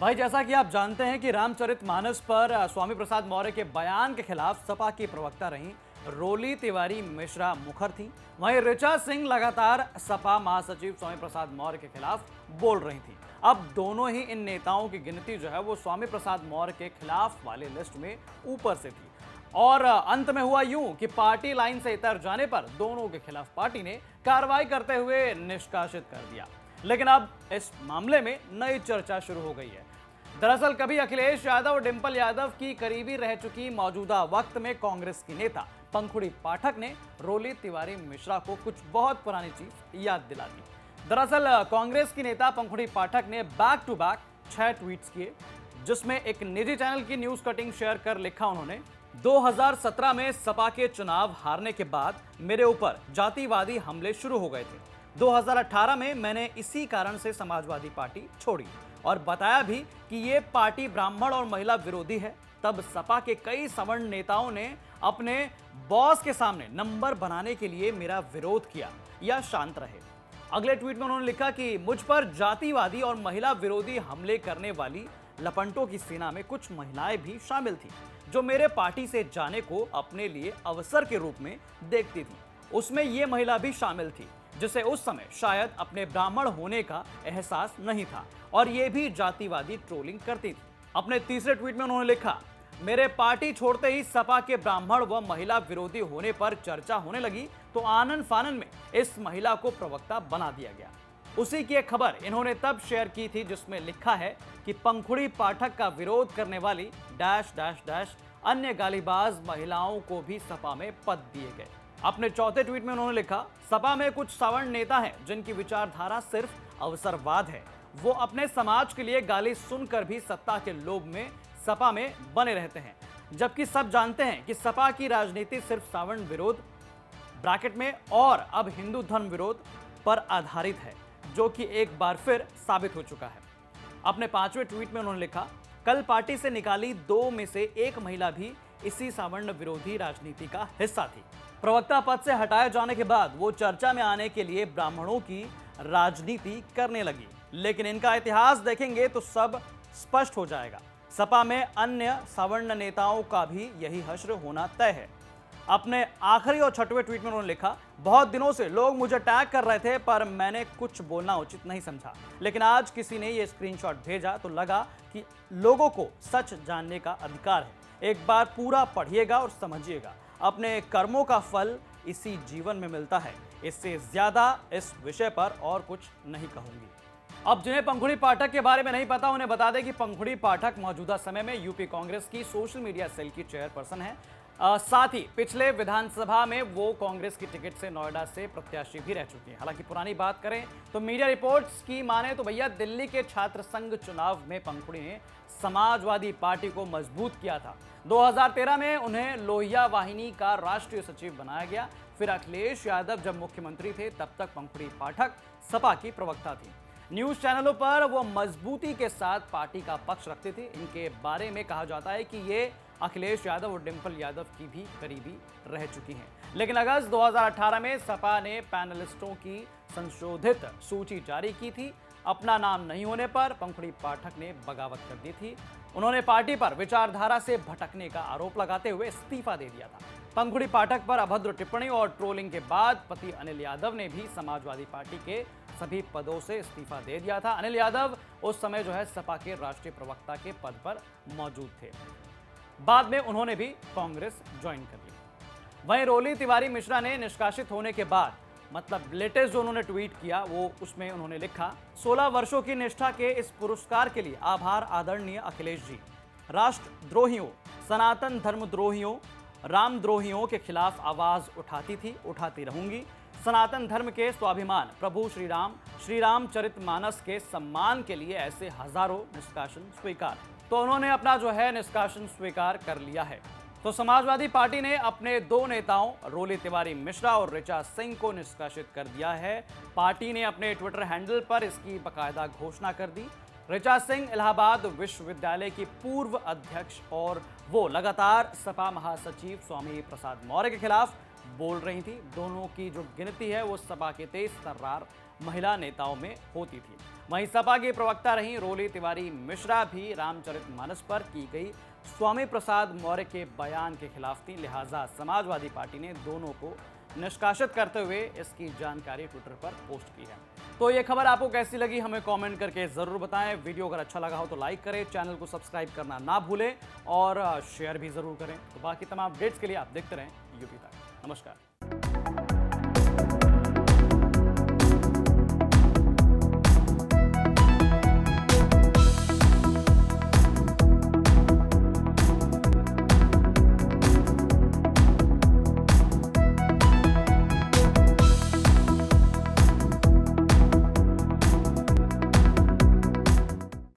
भाई, जैसा कि आप जानते हैं कि रामचरितमानस पर स्वामी प्रसाद मौर्य के बयान के खिलाफ सपा की प्रवक्ता रहीं रोली तिवारी मिश्रा मुखर थी। वहीं ऋचा सिंह लगातार सपा महासचिव स्वामी प्रसाद मौर्य के खिलाफ बोल रही थी। अब दोनों ही इन नेताओं की गिनती जो है वो स्वामी प्रसाद मौर्य के खिलाफ वाले लिस्ट में ऊपर से थी और अंत में हुआ यूं कि पार्टी लाइन से इतर जाने पर दोनों के खिलाफ पार्टी ने कार्रवाई करते हुए निष्कासित कर दिया। लेकिन अब इस मामले में नई चर्चा शुरू हो गई है। दरअसल कभी अखिलेश यादव और डिंपल यादव की करीबी रह चुकी मौजूदा वक्त में कांग्रेस की नेता पंखुड़ी पाठक ने रोली तिवारी मिश्रा को कुछ बहुत पुरानी चीज याद दिला दी। दरअसल कांग्रेस की नेता पंखुड़ी पाठक ने बैक टू बैक 6 ट्वीट्स किए, जिसमें एक निजी चैनल की न्यूज कटिंग शेयर कर लिखा उन्होंने, 2017 में सपा के चुनाव हारने के बाद मेरे ऊपर जातिवादी हमले शुरू हो गए थे। 2018 में मैंने इसी कारण से समाजवादी पार्टी छोड़ी और बताया भी कि ये पार्टी ब्राह्मण और महिला विरोधी है। तब सपा के कई सवर्ण नेताओं ने अपने बॉस के सामने नंबर बनाने के लिए मेरा विरोध किया या शांत रहे। अगले ट्वीट में उन्होंने लिखा कि मुझ पर जातिवादी और महिला विरोधी हमले करने वाली लपंटों की सेना में कुछ महिलाएं भी शामिल थी, जो मेरे पार्टी से जाने को अपने लिए अवसर के रूप में देखती थी। उसमें ये महिला भी शामिल थी जिसे उस समय शायद अपने ब्राह्मण होने का एहसास नहीं था और ये भी जातिवादी ट्रोलिंग करती थी। अपने तीसरे ट्वीट में उन्होंने लिखा, मेरे पार्टी छोड़ते ही सपा के ब्राह्मण व महिला विरोधी होने पर चर्चा होने लगी तो आनन फानन में इस महिला को प्रवक्ता बना दिया गया। उसी की एक खबर इन्होंने तब शेयर की थी जिसमें लिखा है कि पंखुड़ी पाठक का विरोध करने वाली डैश डैश डैश अन्य गालीबाज महिलाओं को भी सपा में पद दिए गए। अपने चौथे ट्वीट में उन्होंने लिखा, सपा में कुछ सवर्ण नेता हैं जिनकी विचारधारा सिर्फ अवसरवाद है। वो अपने समाज के लिए गाली सुनकर भी सत्ता के लोभ में सपा में बने रहते हैं, जबकि सब जानते हैं कि सपा की राजनीति सिर्फ सवर्ण विरोध ब्रैकेट में और अब हिंदू धर्म विरोध पर आधारित है, जो कि एक बार फिर साबित हो चुका है। अपने 5वें ट्वीट में उन्होंने लिखा, कल पार्टी से निकाली 2 में से 1 महिला भी इसी सवर्ण विरोधी राजनीति का हिस्सा थी। प्रवक्ता पद से हटाए जाने के बाद वो चर्चा में आने के लिए ब्राह्मणों की राजनीति करने लगी, लेकिन इनका इतिहास देखेंगे तो सब स्पष्ट हो जाएगा। सपा में अन्य सवर्ण नेताओं का भी यही हश्र होना तय है। अपने आखिरी और 6वें ट्वीट में उन्होंने लिखा, बहुत दिनों से लोग मुझे टैग कर रहे थे पर मैंने कुछ बोलना उचित नहीं समझा, लेकिन आज किसी ने ये स्क्रीनशॉट भेजा तो लगा कि लोगों को सच जानने का अधिकार है। एक बार पूरा पढ़िएगा और समझिएगा। अपने कर्मों का फल इसी जीवन में मिलता है। इससे ज्यादा इस विषय पर और कुछ नहीं कहूंगी। अब जिन्हें पंखुड़ी पाठक के बारे में नहीं पता उन्हें बता दें कि पंखुड़ी पाठक मौजूदा समय में यूपी कांग्रेस की सोशल मीडिया सेल की चेयरपर्सन है। साथ ही पिछले विधानसभा में वो कांग्रेस की टिकट से नोएडा से प्रत्याशी भी रह चुकी हैं। हालांकि पुरानी बात करें तो मीडिया रिपोर्ट्स की माने तो भैया दिल्ली के छात्र संघ चुनाव में पंखुड़ी ने समाजवादी पार्टी को मजबूत किया था। 2013 में उन्हें लोहिया वाहिनी का राष्ट्रीय सचिव बनाया गया। फिर अखिलेश यादव जब मुख्यमंत्री थे तब तक पंखुड़ी पाठक सपा की प्रवक्ता थी। न्यूज चैनलों पर वो मजबूती के साथ पार्टी का पक्ष रखते थे। इनके बारे में कहा जाता है कि ये अखिलेश यादव और डिंपल यादव की भी करीबी रह चुकी हैं। लेकिन अगस्त 2018 में सपा ने पैनलिस्टों की संशोधित सूची जारी की थी। अपना नाम नहीं होने पर पंखुड़ी पाठक ने बगावत कर दी थी। उन्होंने पार्टी पर विचारधारा से भटकने का आरोप लगाते हुए इस्तीफा दे दिया था। पंखुड़ी पाठक पर अभद्र टिप्पणी और ट्रोलिंग के बाद पति अनिल यादव ने भी समाजवादी पार्टी के सभी पदों से इस्तीफा दे दिया था। अनिल यादव उस समय जो है सपा के राष्ट्रीय प्रवक्ता के पद पर मौजूद थे। बाद में उन्होंने भी कांग्रेस ज्वाइन कर ली। वहीं रोली तिवारी मिश्रा ने निष्कासित होने के बाद मतलब लेटेस्ट जो उन्होंने ट्वीट किया वो उसमें उन्होंने लिखा, 16 वर्षों की निष्ठा के इस पुरस्कार के लिए आभार आदरणीय अखिलेश जी। राष्ट्रद्रोहियों, सनातन धर्मद्रोहियों, रामद्रोहियों के खिलाफ आवाज उठाती थी, उठाती रहूंगी। सनातन धर्म के स्वाभिमान प्रभु श्री रामचरितमानस के सम्मान के लिए ऐसे हजारों निष्कासन स्वीकार। तो उन्होंने अपना जो है निष्कासन स्वीकार कर लिया है। तो समाजवादी पार्टी ने अपने 2 नेताओं रोली तिवारी मिश्रा और ऋचा सिंह को निष्कासित कर दिया है। पार्टी ने अपने ट्विटर हैंडल पर इसकी बाकायदा घोषणा कर दी। ऋचा सिंह इलाहाबाद विश्वविद्यालय की पूर्व अध्यक्ष और वो लगातार सपा महासचिव स्वामी प्रसाद मौर्य के खिलाफ बोल रही थी। दोनों की जो गिनती है वो सपा के तेज तर्रार महिला नेताओं में होती थी। वहीं सपा की प्रवक्ता रही रोली तिवारी मिश्रा भी रामचरितमानस पर की गई स्वामी प्रसाद मौर्य के बयान के खिलाफ थी। लिहाजा समाजवादी पार्टी ने दोनों को निष्कासित करते हुए इसकी जानकारी ट्विटर पर पोस्ट की है। तो ये खबर आपको कैसी लगी हमें कमेंट करके जरूर बताएं। वीडियो अगर अच्छा लगा हो तो लाइक करें, चैनल को सब्सक्राइब करना ना भूलें और शेयर भी जरूर करें। तो बाकी तमाम अपडेट्स के लिए आप देखते रहें यूपी तक। नमस्कार।